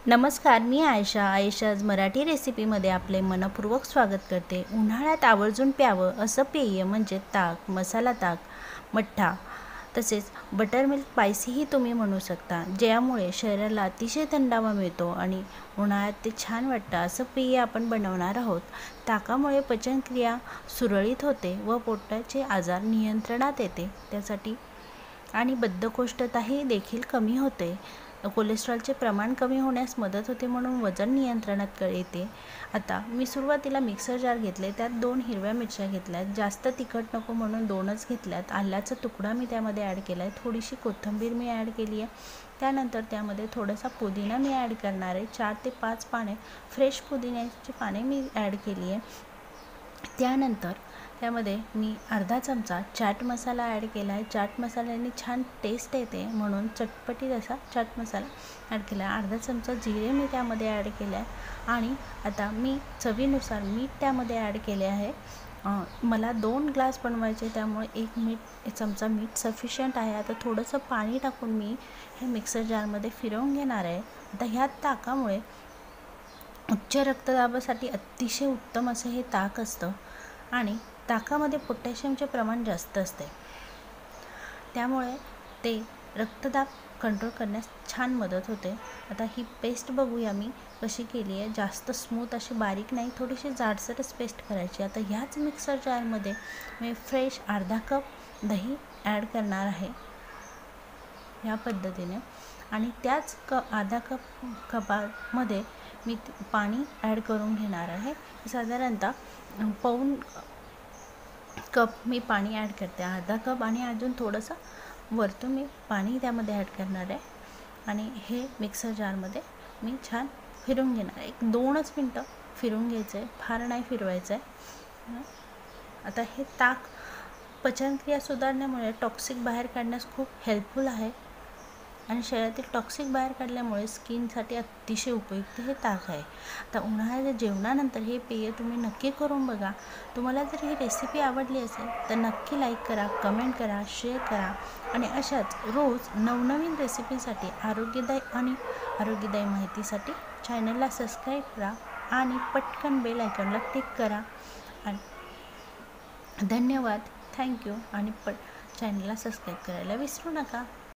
नमस्कार, मी आयशाज मराठी रेसिपीमध्ये आपले मनपूर्वक स्वागत करते। उन्हाळ्यात आवर्जून प्यावं असं पेय म्हणजे ताक, मसाला ताक, मठ्ठा तसेच बटरमिल्क स्पायसीही तुम्ही म्हणू शकता, ज्यामुळे शरीराला अतिशय थंडावा मिळतो आणि उन्हाळ्यात ते छान वाटतं। असं पेय आपण बनवणार आहोत। ताकामुळे पचनक्रिया सुरळीत होते व पोटाचे आजार नियंत्रणात येते त्यासाठी आणि बद्धकोष्ठताही देखील कमी होते। कोलेस्ट्रॉलचे प्रमाण कमी होण्यास मदत होते म्हणून वजन नियंत्रणात येते। आता मी सुरुवातीला मिक्सर जार घेतले, त्यात 2 हिरव्या मिरच्या घेतल्यात, जास्त तिखट नको म्हणून 2च घेतल्यात। आल्याचा तुकडा मी त्यामध्ये ॲड केला आहे, थोडीशी कोथिंबीर मी ॲड केली आहे। त्यानंतर त्यामध्ये थोडासा पुदिना मी ॲड करणार आहे, 4 ते 5 पाने फ्रेश पुदिन्याची पाने मी ॲड केली आहे। त्यानंतर त्यामध्ये मी अर्धा चमचा चाट मसाला ॲड केला आहे। चाट मसाल्याने छान टेस्ट येते म्हणून चटपटीत असा चाट मसाला ॲड केला आहे। अर्धा चमचा जिरे मी त्यामध्ये ॲड केले आहे आणि आता मी चवीनुसार मीठ त्यामध्ये ॲड केले आहे। मला 2 ग्लास बनवायचे त्यामुळे 1 चमचा मीठ सफिशियंट आहे। आता थोडंसं पाणी टाकून मी हे मिक्सर जारमध्ये फिरवून घेणार आहे। आता ह्या ताकामुळे उच्च रक्तदाबासाठी अतिशय उत्तम असं हे ताक असतं आणि ताकामध्ये पोटॅशियमचे प्रमाण जास्त असते, त्यामुळे ते रक्तदाब कंट्रोल करण्यास छान मदत होते। आता ही पेस्ट बघूया मी कशी केली आहे। जास्त स्मूथ अशी बारीक नाही, थोडीशी जाडसरच पेस्ट करायची। आता ह्याच मिक्सर जारमध्ये मी फ्रेश अर्धा कप दही ॲड करणार आहे ह्या पद्धतीने आणि त्याच अर्धा कपामध्ये मी पाणी ॲड करून घेणार आहे। साधारणतः पाऊण कप मी पाणी ॲड करते, अर्धा कप आणि अजून थोडंसं वरतून मी पाणी त्यामध्ये ॲड करणार आहे आणि हे मिक्सर जारमध्ये मी छान फिरवून घेणार आहे। 2च मिनटं फिरवून घ्यायचं आहे, फार नाही फिरवायचं आहे। आता हे ताक पचनक्रिया सुधारण्यामुळे टॉक्सिक बाहेर काढण्यास खूप हेल्पफुल आहे आणि शरीरातील टॉक्सिक बाहेर काढल्यामुळे स्किनसाठी अतिशय उपयुक्त हे ताक आहे। आता उन्हाळ्याच्या जेवणानंतर हे पेय तुम्ही नक्की करून बघा। तुम्हाला जर ही रेसिपी आवडली असेल तर नक्की लाईक करा, कमेंट करा, शेअर करा आणि अशाच रोज नवनवीन रेसिपीसाठी आरोग्यदायी माहितीसाठी चॅनलला सबस्क्राईब करा आणि पटकन बेल आयकॉनला क्लिक करा। आणि धन्यवाद, थँक्यू आणि चॅनलला सबस्क्राईब करायला विसरू नका।